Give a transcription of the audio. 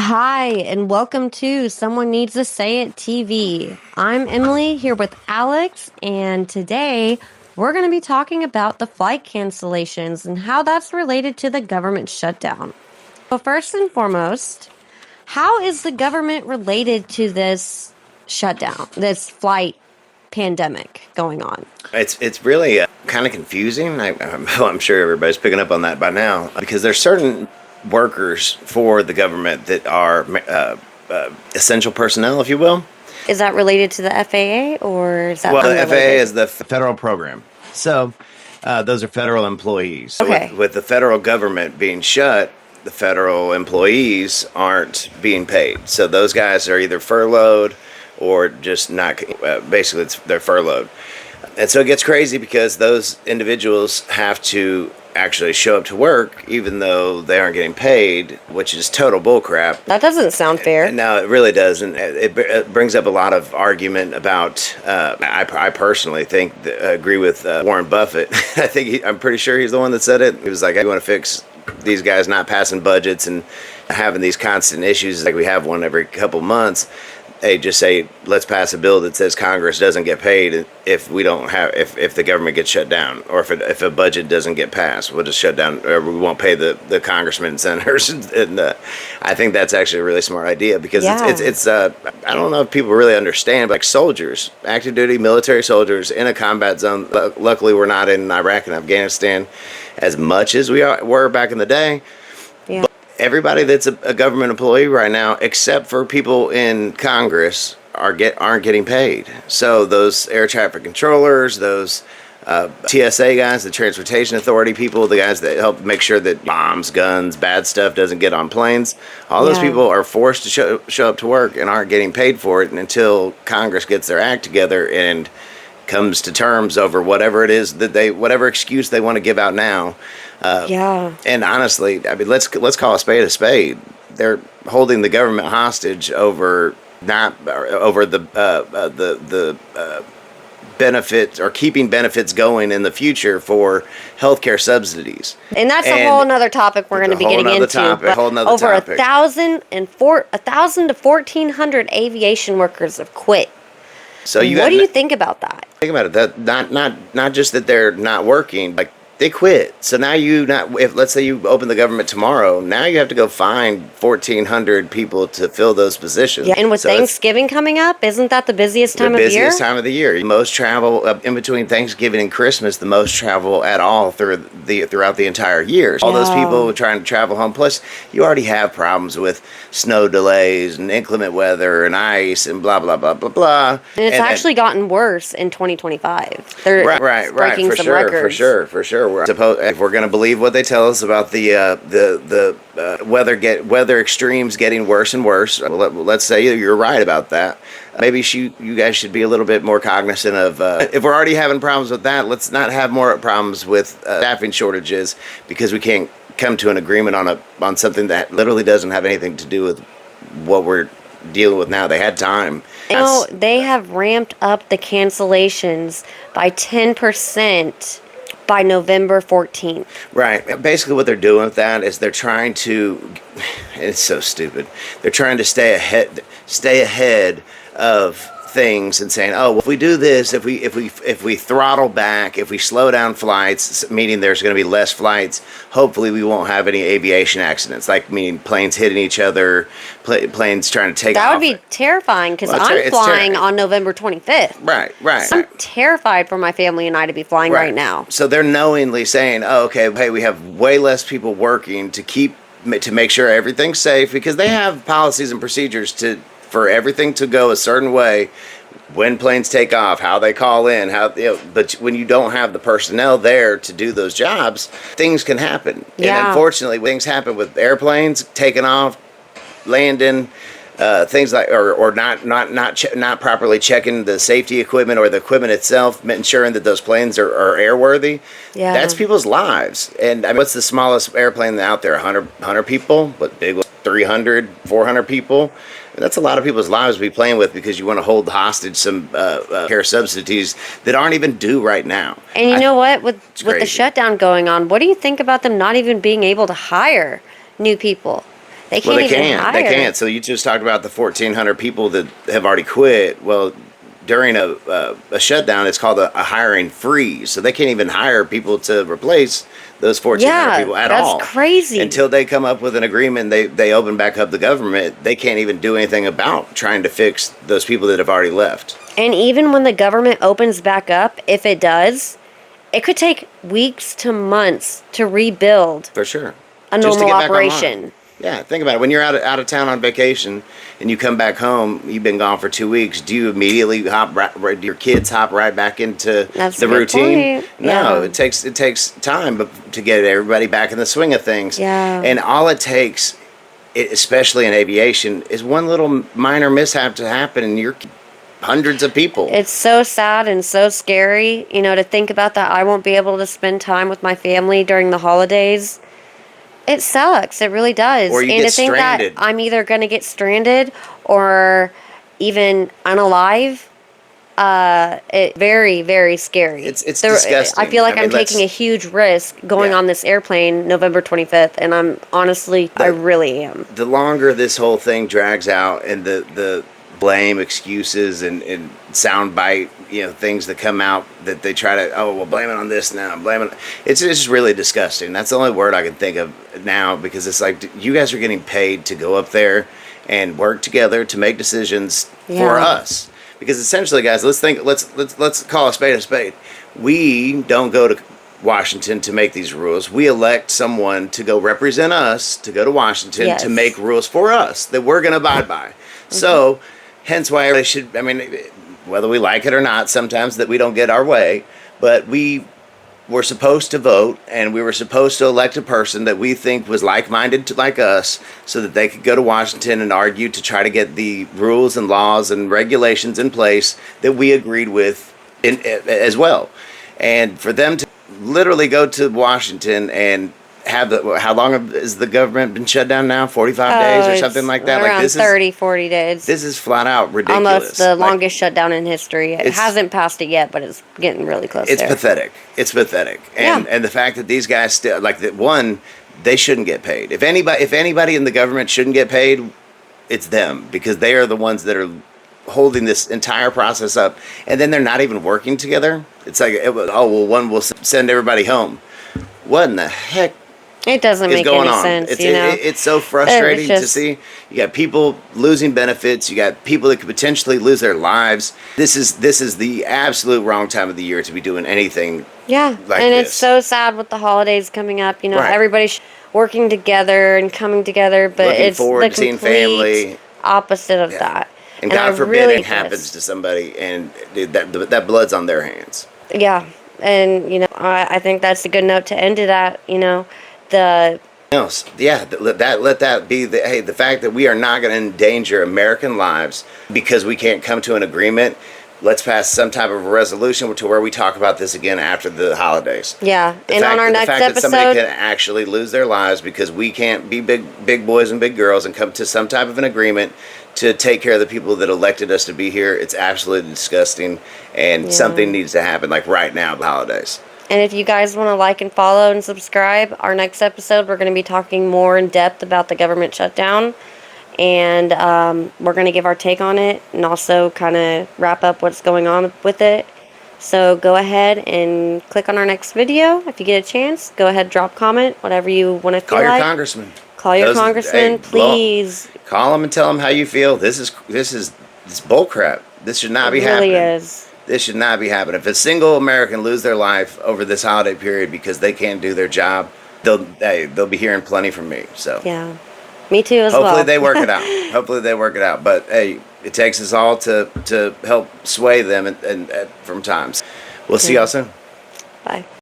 Hi, and welcome to Someone Needs to Say It TV. I'm Emily here with Alex, and today we're going to be talking about the flight cancellations and how that's related to the government shutdown. So, first and foremost, how is the government related to this shutdown, this flight pandemic going on? It's really kind of confusing. I'm sure everybody's picking up on that by now because there's certain workers for the government that are essential personnel, if you will. Is that related to the FAA or is that Well, the unrelated? FAA is the federal program, so those are federal employees. So Okay. with the federal government being shut, the federal employees aren't being paid. So those guys are either furloughed or just not. Basically, they're furloughed. And so it gets crazy because those individuals have to actually show up to work even though they aren't getting paid, which is total bullcrap. That doesn't sound fair. No, it really doesn't. It brings up a lot of argument about. I personally agree with Warren Buffett. I'm pretty sure he's the one that said it. He was like, "I want to fix these guys not passing budgets and having these constant issues like we have one every couple months." They just say, let's pass a bill that says Congress doesn't get paid if the government gets shut down, or if a budget doesn't get passed, we'll just shut down, or we won't pay the congressmen and senators. And I think that's actually a really smart idea because it's I don't know if people really understand, but like soldiers, active duty military soldiers in a combat zone. Luckily, we're not in Iraq and Afghanistan as much as were back in the day. Yeah. Everybody that's a government employee right now, except for people in Congress, aren't getting paid. So those air traffic controllers, those TSA guys, the Transportation Authority people, the guys that help make sure that bombs, guns, bad stuff doesn't get on planes, all those people are forced to show up to work and aren't getting paid for it until Congress gets their act together and comes to terms over whatever it is that whatever excuse they want to give out now. And honestly, I mean, let's call a spade a spade. They're holding the government hostage over the benefits, or keeping benefits going in the future for healthcare subsidies. And that's a whole nother topic we're going to be getting into. Over 1,000 to 1,400 aviation workers have quit. So what do you think about that? Think about it. That not just that they're not working, like they quit. So now if let's say you open the government tomorrow, now you have to go find 1,400 people to fill those positions. Yeah, and with Thanksgiving coming up, isn't that the busiest time of year? The busiest time of the year. Most travel in between Thanksgiving and Christmas, the most travel at all throughout the entire year. All those people trying to travel home. Plus, you already have problems with snow delays and inclement weather and ice and blah, blah, blah, blah, blah. And it's actually gotten worse in 2025. They're breaking some records. For sure. If we're going to believe what they tell us about the weather extremes getting worse and worse, let's say you're right about that. Maybe you guys should be a little bit more cognizant of if we're already having problems with that, let's not have more problems with staffing shortages because we can't come to an agreement on something that literally doesn't have anything to do with what we're dealing with now. They had time. They have ramped up the cancellations by 10%. By November 14th. Right. Basically what they're doing with that is they're trying to, it's so stupid. They're trying to stay ahead of things and saying, oh, well, if we do this, if we throttle back, if we slow down flights, meaning there's going to be less flights, hopefully we won't have any aviation accidents, like meaning planes hitting each other, planes trying to take off. That would be terrifying because I'm flying on November 25th. Right. So I'm terrified for my family and I to be flying right now. So they're knowingly saying, oh, okay, hey, we have way less people working to make sure everything's safe, because they have policies and procedures for everything to go a certain way, when planes take off, how they call in, but when you don't have the personnel there to do those jobs, things can happen. Yeah. And unfortunately, things happen with airplanes taking off, landing, things like, or not properly checking the safety equipment or the equipment itself, ensuring that those planes are airworthy. Yeah. That's people's lives. And I mean, what's the smallest airplane out there? 100 people, but big one, 300, 400 people. That's a lot of people's lives to be playing with because you want to hold hostage some care subsidies that aren't even due right now. And you know what? With the shutdown going on, what do you think about them not even being able to hire new people? They Well, can't they even can't. They hire. can't. So you just talked about the 1,400 people that have already quit. Well, during a shutdown, it's called a hiring freeze. So they can't even hire people to replace those 1,400 Yeah, people at that's all. crazy. Until they come up with an agreement, they open back up the government. They can't even do anything about trying to fix those people that have already left. And even when the government opens back up, if it does, it could take weeks to months to rebuild For sure. a Just to normal get back operation. online. Yeah, think about it. When you're out of town on vacation and you come back home, you've been gone for 2 weeks. Do you immediately do your kids hop right back into That's the a good routine? point. No, Yeah. it takes time to get everybody back in the swing of things. Yeah. And all it takes, especially in aviation, is one little minor mishap to happen, and you're hundreds of people. It's so sad and so scary, to think about that I won't be able to spend time with my family during the holidays. It sucks. It really does. Or you And get to think stranded. that I'm either going to get stranded or even unalive, it very, very scary. It's disgusting. I feel like I mean, I'm taking a huge risk going Yeah. on this airplane November 25th, and I'm honestly, I really am. The longer this whole thing drags out, and the blame, excuses, and soundbite, things that come out that they try to, blame it on this now, blame it. It's just really disgusting. That's the only word I can think of now, because it's like, you guys are getting paid to go up there and work together to make decisions for Yeah. us. Because essentially, guys, let's call a spade a spade. We don't go to Washington to make these rules. We elect someone to go represent us, to go to Washington Yes. to make rules for us that we're going to abide by. So, hence why they should, whether we like it or not, sometimes that we don't get our way, but we were supposed to vote, and we were supposed to elect a person that we think was like-minded like us, so that they could go to Washington and argue to try to get the rules and laws and regulations in place that we agreed with as well. And for them to literally go to Washington and have how long has the government been shut down now? 45 days or something like that? Around Like, this 30, 40 days. this is flat out ridiculous. Almost the Like, longest shutdown in history. It it's- hasn't passed it yet, but it's getting really close it's there. pathetic. It's pathetic. And Yeah. and the fact that these guys still, like, that, one, they shouldn't get paid. If anybody in the government shouldn't get paid, it's them, because they are the ones that are holding this entire process up, and then they're not even working together. It's like, one will send everybody home. What in the heck It doesn't is make going any on? sense, It's so frustrating to just- see. You got people losing benefits. You got people that could potentially lose their lives. This is the absolute wrong time of the year to be doing anything. Yeah, like and this. it's so sad with the holidays coming up. Right. Everybody's working together and coming together, but Looking it's forward the to seeing complete family. opposite of Yeah. that. And I God forbid really it happens to somebody, and that blood's on their hands. Yeah, and I think that's a good note to end it at. The Else, yeah, let that be the fact that we are not going to endanger American lives because we can't come to an agreement. Let's pass some type of a resolution to where we talk about this again after the holidays. Yeah, The and fact, on our the next fact that somebody episode, can actually lose their lives because we can't be big boys and big girls and come to some type of an agreement to take care of the people that elected us to be here. It's absolutely disgusting, and something needs to happen, like right now, the holidays. and if you guys want to like and follow and subscribe, our next episode we're going to be talking more in depth about the government shutdown, and we're going to give our take on it and also kind of wrap up what's going on with it. So go ahead and click on our next video. If you get a chance, go ahead, drop comment, whatever you want to feel Call your like. congressman. Call your Those- congressman, hey, please. Call them and tell them how you feel. This is bull crap. This should not It be really happening. is. This should not be happening. If a single American lose their life over this holiday period because they can't do their job, they'll be hearing plenty from me. So Yeah. Me too as well. hopefully they work it out. Hopefully they work it out. But hey, it takes us all to help sway them and from times. We'll see y'all soon. Bye.